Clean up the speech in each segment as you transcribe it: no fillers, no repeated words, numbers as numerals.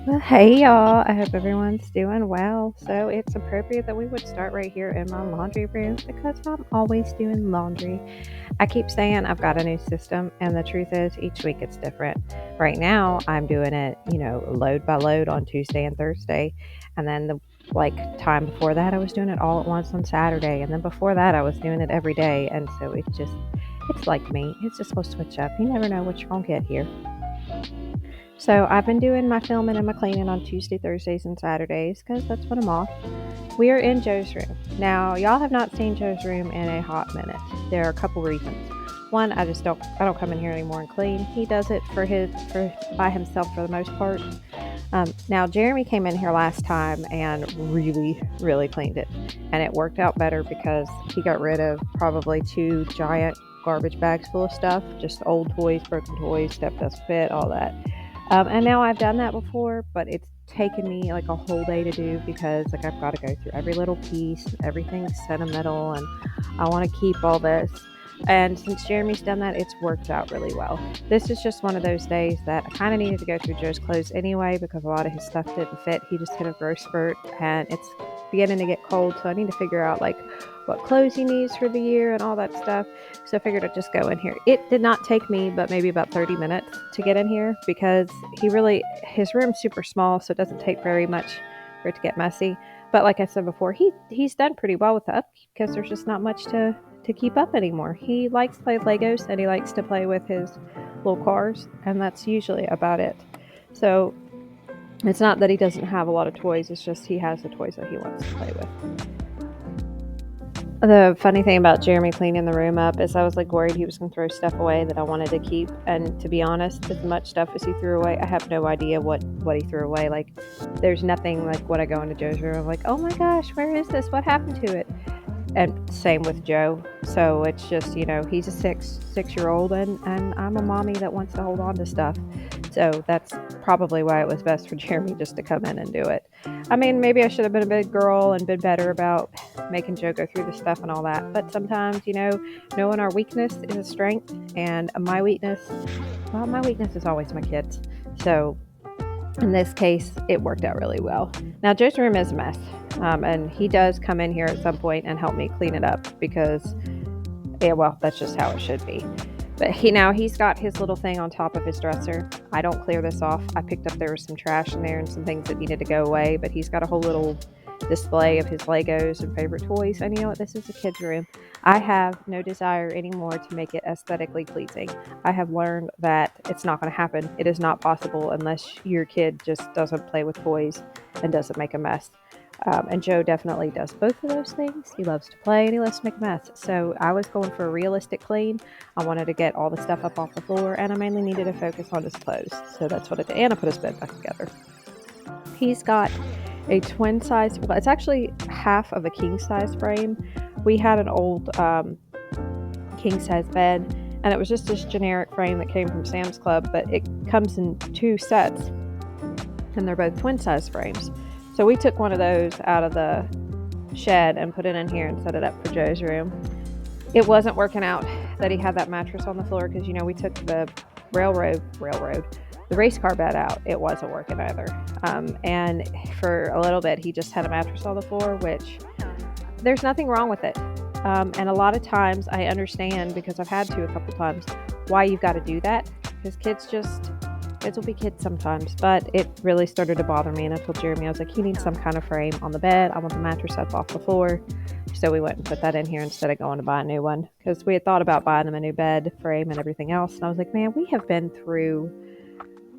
Well, hey y'all, I hope everyone's doing well. So it's appropriate that we would start right here in my laundry room because I'm always doing laundry. I keep saying I've got a new system, and the truth is each week it's different. Right now I'm doing it, load by load on Tuesday and Thursday. And then the time before that I was doing it all at once on Saturday. And then before that I was doing it every day. And so it's like me. It's just supposed to switch up. You never know what you're gonna get here. So I've been doing my filming and my cleaning on Tuesday, Thursdays, and Saturdays because that's when I'm off. We are in Joe's room. Now, y'all have not seen Joe's room in a hot minute. There are a couple reasons. One, I don't come in here anymore and clean. He does it by himself for the most part. Now, Jeremy came in here last time and really, really cleaned it. And it worked out better because he got rid of probably 2 giant garbage bags full of stuff, just old toys, broken toys, stuff doesn't fit, all that. And now I've done that before, but it's taken me like a whole day to do because I've got to go through every little piece, everything's sentimental, and I want to keep all this. And since Jeremy's done that, it's worked out really well. This is just one of those days that I kind of needed to go through Joe's clothes anyway because a lot of his stuff didn't fit. He just hit a growth spurt and it's beginning to get cold, so I need to figure out what clothes he needs for the year and all that stuff. So I figured I'd just go in here. It did not take me but maybe about 30 minutes to get in here because his room's super small, so it doesn't take very much for it to get messy. But like I said before, he's done pretty well with the upkeep because there's just not much to keep up anymore. He likes to play with Legos and he likes to play with his little cars, and that's usually about it. So it's not that he doesn't have a lot of toys, it's just he has the toys that he wants to play with. The funny thing about Jeremy cleaning the room up is I was worried he was going to throw stuff away that I wanted to keep. And to be honest, as much stuff as he threw away, I have no idea what he threw away. There's nothing when I go into Joe's room, I'm like, oh my gosh, where is this? What happened to it? And same with Joe. So it's just, he's a six-year-old and I'm a mommy that wants to hold on to stuff. So that's probably why it was best for Jeremy just to come in and do it. I mean, maybe I should have been a big girl and been better about making Joe go through the stuff and all that. But sometimes, knowing our weakness is a strength, and my weakness is always my kids. So in this case, it worked out really well. Now, Joe's room is a mess. And he does come in here at some point and help me clean it up because, that's just how it should be. But he's got his little thing on top of his dresser. I don't clear this off. I picked up there was some trash in there and some things that needed to go away, but he's got a whole little display of his Legos and favorite toys. And you know what? This is a kid's room. I have no desire anymore to make it aesthetically pleasing. I have learned that it's not going to happen. It is not possible unless your kid just doesn't play with toys and doesn't make a mess. And Joe definitely does both of those things. He loves to play and he loves to make a mess. So I was going for a realistic clean. I wanted to get all the stuff up off the floor, and I mainly needed to focus on his clothes. So that's what I did. And I put his bed back together. He's got a twin size, it's actually half of a king size frame. We had an old king size bed, and it was just this generic frame that came from Sam's Club, but it comes in 2 sets, and they're both twin size frames. So we took one of those out of the shed and put it in here and set it up for Joe's room. It wasn't working out that he had that mattress on the floor because, we took the the race car bed out. It wasn't working either. And for a little bit, he just had a mattress on the floor, which there's nothing wrong with it. And a lot of times I understand, because I've had to a couple times, why you've got to do that, because kids will be kids sometimes. But it really started to bother me, and I told Jeremy, I was like, you need some kind of frame on the bed. I want the mattress up off the floor. So we went and put that in here instead of going to buy a new one, because we had thought about buying them a new bed frame and everything else. And I was like, man, we have been through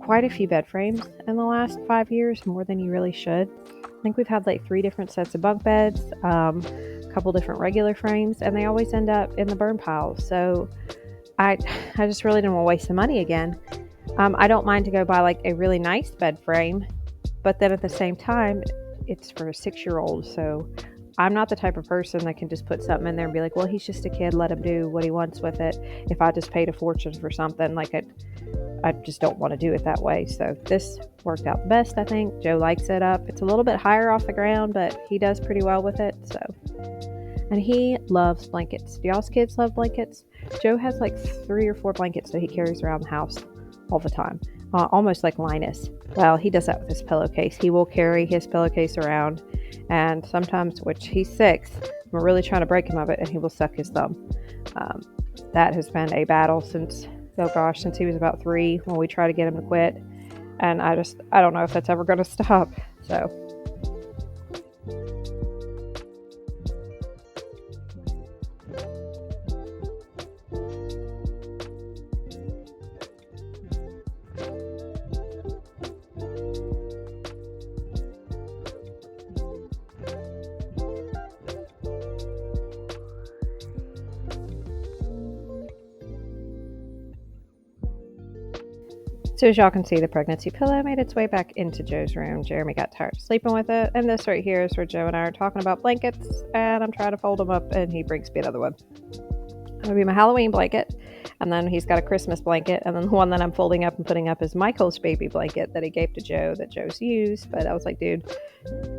quite a few bed frames in the last 5 years, more than you really should. I think we've had 3 different sets of bunk beds, a couple different regular frames, and they always end up in the burn pile. So I just really didn't want to waste the money again. I don't mind to go buy a really nice bed frame, but then at the same time, it's for a 6-year-old. So I'm not the type of person that can just put something in there and be like, well, he's just a kid, let him do what he wants with it. If I just paid a fortune for something, I just don't want to do it that way. So this worked out the best, I think. Joe likes it up. It's a little bit higher off the ground, but he does pretty well with it. So, and he loves blankets. Do y'all's kids love blankets? Joe has like 3 or 4 blankets that he carries around the house all the time, almost like Linus. Well, he does that with his pillowcase. He will carry his pillowcase around, and sometimes, which he's 6, we're really trying to break him of it, and he will suck his thumb. That has been a battle since he was about 3 when we try to get him to quit. And I don't know if that's ever going to stop. So. So as y'all can see, the pregnancy pillow made its way back into Joe's room. Jeremy got tired of sleeping with it. And this right here is where Joe and I are talking about blankets. And I'm trying to fold them up, and he brings me another one. It'll be my Halloween blanket. And then he's got a Christmas blanket. And then the one that I'm folding up and putting up is Michael's baby blanket that he gave to Joe that Joe's used. But I was like, dude,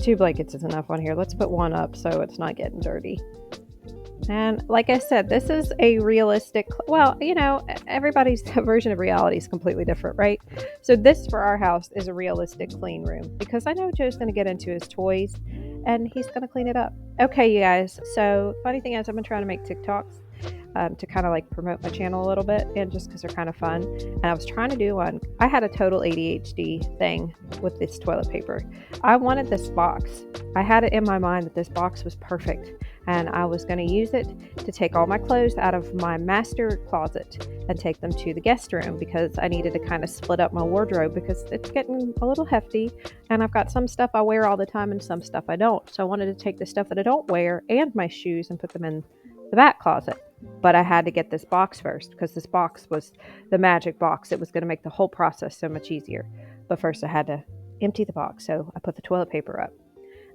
2 blankets is enough on here. Let's put one up so it's not getting dirty. And like I said, this is a realistic, well, everybody's version of reality is completely different, right? So this for our house is a realistic clean room, because I know Joe's going to get into his toys and he's going to clean it up. Okay, you guys. So funny thing is, I've been trying to make TikToks to kind of like promote my channel a little bit, and just because they're kind of fun. And I was trying to do one. I had a total ADHD thing with this toilet paper. I wanted this box. I had it in my mind that this box was perfect, and I was going to use it to take all my clothes out of my master closet and take them to the guest room, because I needed to kind of split up my wardrobe because it's getting a little hefty, and I've got some stuff I wear all the time and some stuff I don't. So I wanted to take the stuff that I don't wear and my shoes and put them in the back closet. But I had to get this box first, because this box was the magic box. It was going to make the whole process so much easier. But first I had to empty the box, so I put the toilet paper up.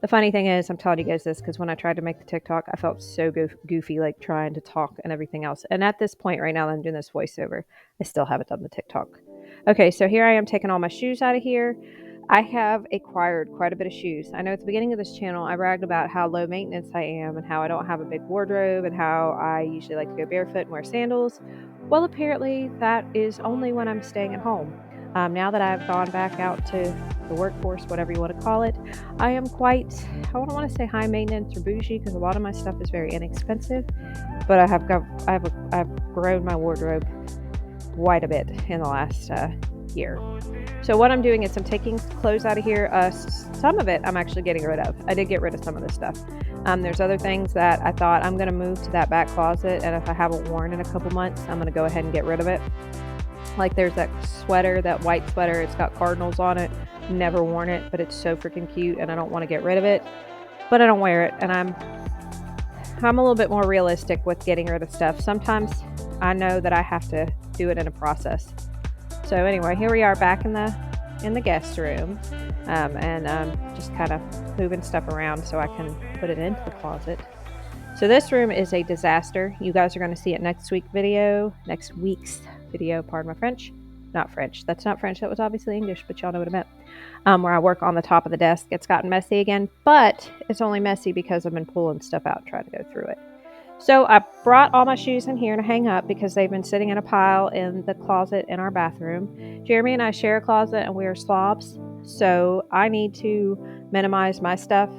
The funny thing is, I'm telling you guys this because when I tried to make the TikTok, I felt so goofy, like trying to talk and everything else. And at this point right now that I'm doing this voiceover, I still haven't done the TikTok. Okay, so here I am taking all my shoes out of here. I have acquired quite a bit of shoes. I know at the beginning of this channel, I bragged about how low maintenance I am and how I don't have a big wardrobe and how I usually like to go barefoot and wear sandals. Well, apparently that is only when I'm staying at home. Now that I've gone back out to the workforce, whatever you want to call it, I am quite, I don't want to say high maintenance or bougie, because a lot of my stuff is very inexpensive, but I've grown my wardrobe quite a bit in the last year. So what I'm doing is I'm taking clothes out of here. Some of it I'm actually getting rid of. I did get rid of some of this stuff. There's other things that I thought I'm going to move to that back closet, and if I haven't worn in a couple months, I'm going to go ahead and get rid of it. Like there's that sweater, that white sweater, it's got cardinals on it. Never worn it, but it's so freaking cute, and I don't want to get rid of it, but I don't wear it. And I'm a little bit more realistic with getting rid of stuff. Sometimes I know that I have to do it in a process. So anyway, here we are back in the guest room, and just kind of moving stuff around so I can put it into the closet. So this room is a disaster. You guys are going to see it next week's video, pardon my French. Not French. That's not French. That was obviously English, but y'all know what I meant. Where I work on the top of the desk. It's gotten messy again, but it's only messy because I've been pulling stuff out, trying to go through it. So I brought all my shoes in here to hang up because they've been sitting in a pile in the closet in our bathroom. Jeremy and I share a closet, and we are slobs, so I need to minimize my stuff.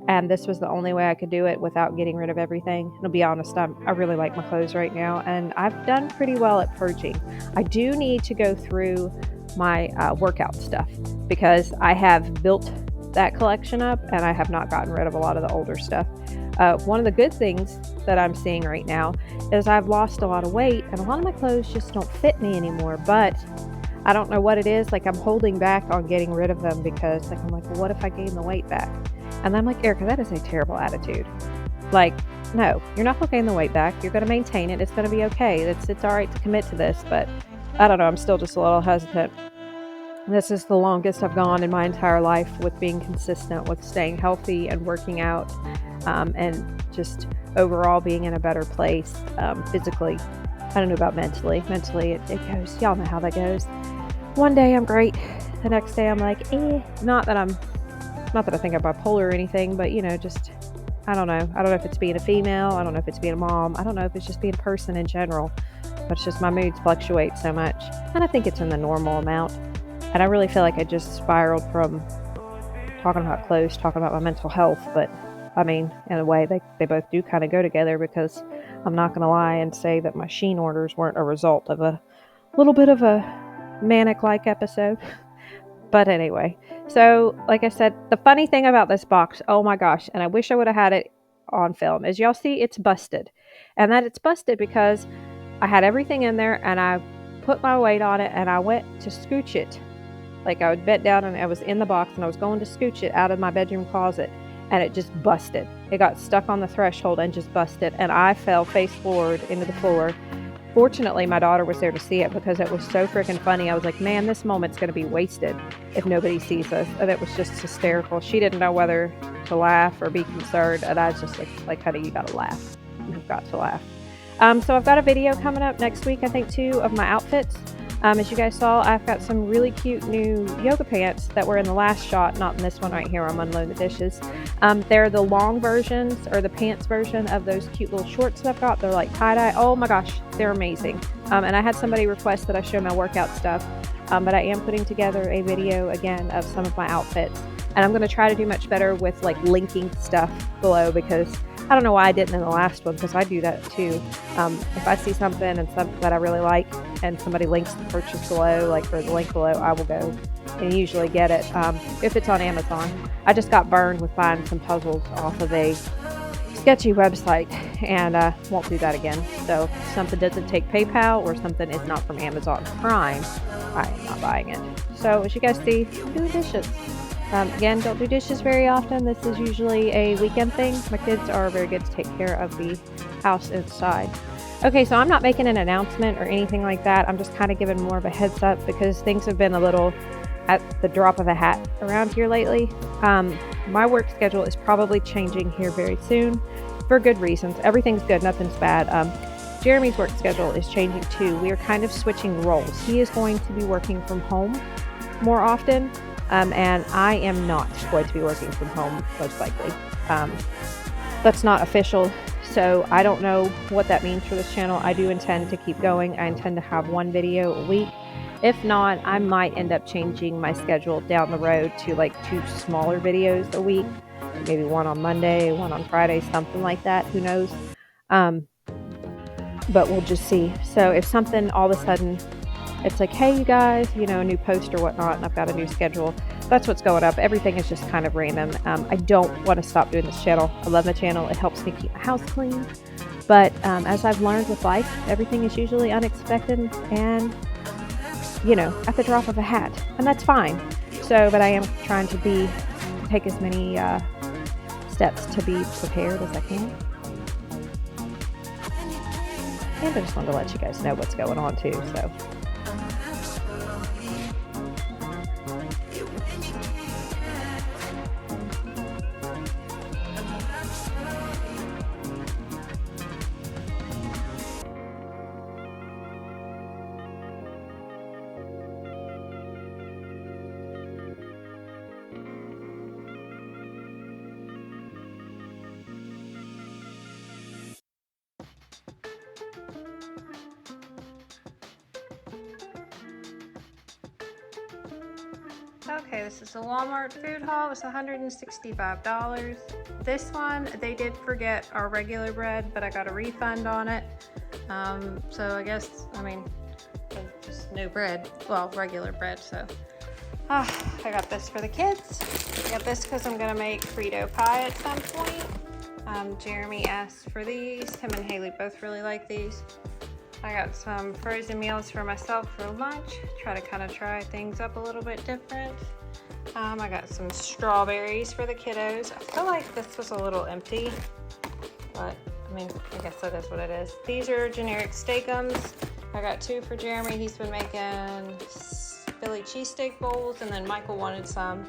And this was the only way I could do it without getting rid of everything. And to be honest, I really like my clothes right now, and I've done pretty well at purging. I do need to go through my workout stuff, because I have built that collection up, and I have not gotten rid of a lot of the older stuff. One of the good things that I'm seeing right now is I've lost a lot of weight, and a lot of my clothes just don't fit me anymore, but I don't know what it is. Like, I'm holding back on getting rid of them because I'm like, well, what if I gain the weight back? And I'm like, Erica, that is a terrible attitude. Like, no, you're not going to gain the weight back. You're going to maintain it. It's going to be okay. It's all right to commit to this, but I don't know. I'm still just a little hesitant. This is the longest I've gone in my entire life with being consistent with staying healthy and working out, and just overall being in a better place physically. I don't know about mentally. Mentally, it goes, y'all know how that goes. One day I'm great. The next day I'm like, not that I think I'm bipolar or anything, but just, I don't know. I don't know if it's being a female. I don't know if it's being a mom. I don't know if it's just being a person in general, but it's just my moods fluctuate so much. And I think it's in the normal amount. And I really feel like I just spiraled from talking about clothes, talking about my mental health. But I mean, in a way, they both do kind of go together, because I'm not going to lie and say that my Shein orders weren't a result of a little bit of a manic-like episode. But anyway, so like I said, the funny thing about this box, oh my gosh, and I wish I would have had it on film. As y'all see, it's busted. And that it's busted because I had everything in there and I put my weight on it and I went to scooch it. Like I would bent down and I was in the box and I was going to scooch it out of my bedroom closet, and it just busted. It got stuck on the threshold and just busted, and I fell face forward into the floor. Fortunately, my daughter was there to see it, because it was so freaking funny. I was like, man, this moment's going to be wasted if nobody sees us. And it was just hysterical. She didn't know whether to laugh or be concerned. And I was just like, honey, you got to laugh. You've got to laugh. So I've got a video coming up next week, I think, too, of my outfits. As you guys saw, I've got some really cute new yoga pants that were in the last shot, not in this one right here. I'm unloading the dishes. They're the long versions, or the pants version of those cute little shorts that I've got. They're like tie-dye. Oh my gosh, they're amazing. And I had somebody request that I show my workout stuff, but I am putting together a video again of some of my outfits. And I'm going to try to do much better with like linking stuff below, because I don't know why I didn't in the last one, because I do that too. If I see something and something that I really like and somebody links the purchase below, like for the link below, I will go and usually get it if it's on Amazon. I just got burned with buying some puzzles off of a sketchy website, and won't do that again. So if something doesn't take PayPal or something is not from Amazon Prime, I am not buying it. So as you guys see, I'm doing dishes. Again, don't do dishes very often. This is usually a weekend thing. My kids are very good to take care of the house inside. Okay, so I'm not making an announcement or anything like that. I'm just kind of giving more of a heads up, because things have been a little at the drop of a hat around here lately. My work schedule is probably changing here very soon for good reasons. Everything's good, nothing's bad. Jeremy's work schedule is changing too. We are kind of switching roles. He is going to be working from home more often. And I am not going to be working from home, most likely. That's not official, so I don't know what that means for this channel. I do intend to keep going. I intend to have one video a week. If not, I might end up changing my schedule down the road to like 2 smaller videos a week. Maybe one on Monday, one on Friday, something like that. Who knows? But we'll just see. So if something all of a sudden, it's like, hey, you guys, a new post or whatnot, and I've got a new schedule. That's what's going up. Everything is just kind of random. I don't want to stop doing this channel. I love my channel. It helps me keep my house clean. But as I've learned with life, everything is usually unexpected and, at the drop of a hat. And that's fine. So, but I am trying to take as many steps to be prepared as I can. And I just wanted to let you guys know what's going on too, so. Okay, this is a Walmart food haul. It's $165. This one, they did forget our regular bread, but I got a refund on it. So I guess, just no bread. Well, regular bread, so. I got this for the kids. I got this because I'm gonna make Frito pie at some point. Jeremy asked for these. Him and Haley both really like these. I got some frozen meals for myself for lunch. Try things up a little bit different. I got some strawberries for the kiddos. I feel like this was a little empty, but I guess that is what it is. These are generic steakums. I got 2 for Jeremy. He's been making Philly cheesesteak bowls, and then Michael wanted some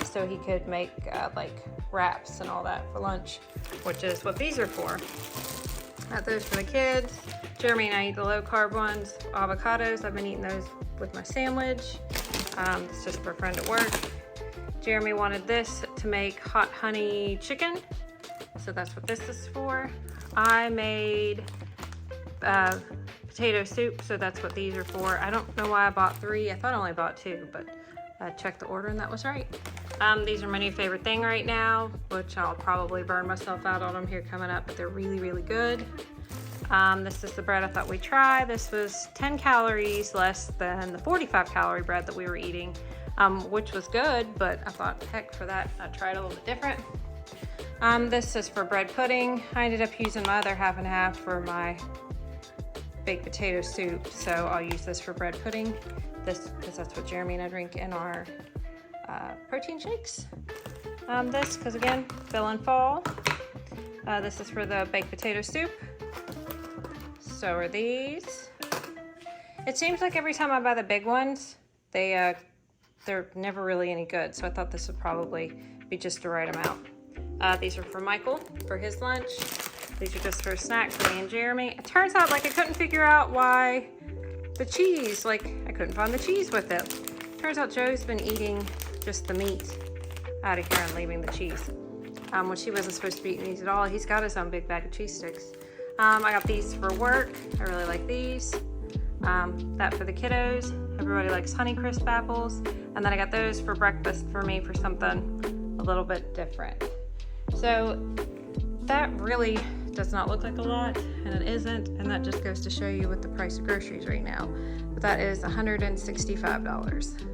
so he could make like wraps and all that for lunch, which is what these are for. Got those for the kids. Jeremy and I eat the low carb ones. Avocados, I've been eating those with my sandwich. It's just for a friend at work. Jeremy wanted this to make hot honey chicken, so that's what this is for. I made potato soup, so that's what these are for. I don't know why I bought 3. I thought I only bought 2, but I checked the order and that was right. These are my new favorite thing right now, which I'll probably burn myself out on them here coming up, but they're really, really good. This is the bread I thought we'd try. This was 10 calories less than the 45 calorie bread that we were eating, which was good, but I thought, heck, for that, I'd try it a little bit different. This is for bread pudding. I ended up using my other half and half for my baked potato soup, so I'll use this for bread pudding. This, because that's what Jeremy and I drink in our protein shakes. This, because again, feeling fall. This is for the baked potato soup. So are these. It seems like every time I buy the big ones, they're never really any good. So I thought this would probably be just the right amount. These are for Michael for his lunch. These are just for snacks for me and Jeremy. It turns out like I couldn't figure out why the cheese, like I couldn't find the cheese with it. Turns out Joe's been eating just the meat out of here and leaving the cheese. Which he wasn't supposed to be eating these at all. He's got his own big bag of cheese sticks. I got these for work. I really like these. That for the kiddos. Everybody likes Honeycrisp apples. And then I got those for breakfast for me for something a little bit different. So that really does not look like a lot, and it isn't, and that just goes to show you what the price of groceries right now. But that is $165.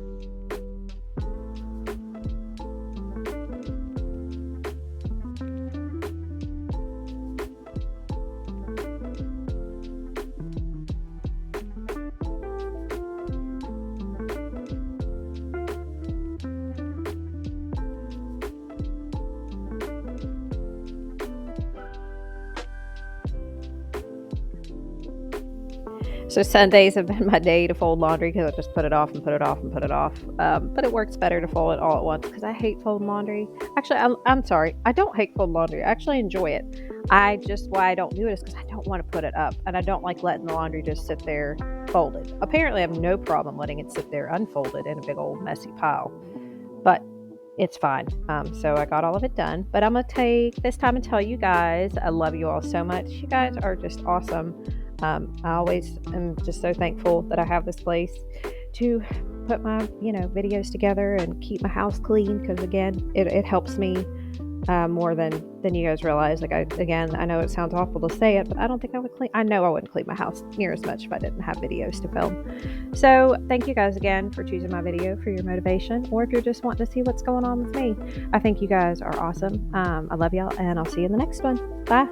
So Sundays have been my day to fold laundry because I just put it off and put it off and put it off. But it works better to fold it all at once because I hate folding laundry. Actually, I'm sorry. I don't hate folding laundry. I actually enjoy it. Why I don't do it is because I don't want to put it up. And I don't like letting the laundry just sit there folded. Apparently, I have no problem letting it sit there unfolded in a big old messy pile. But it's fine. So I got all of it done. But I'm going to take this time and tell you guys I love you all so much. You guys are just awesome. I always am just so thankful that I have this place to put my, videos together and keep my house clean. Because again, it helps me more than you guys realize. Like I know it sounds awful to say it, but I don't think I would clean. I know I wouldn't clean my house near as much if I didn't have videos to film. So thank you guys again for choosing my video for your motivation, or if you're just wanting to see what's going on with me. I think you guys are awesome. I love y'all, and I'll see you in the next one. Bye.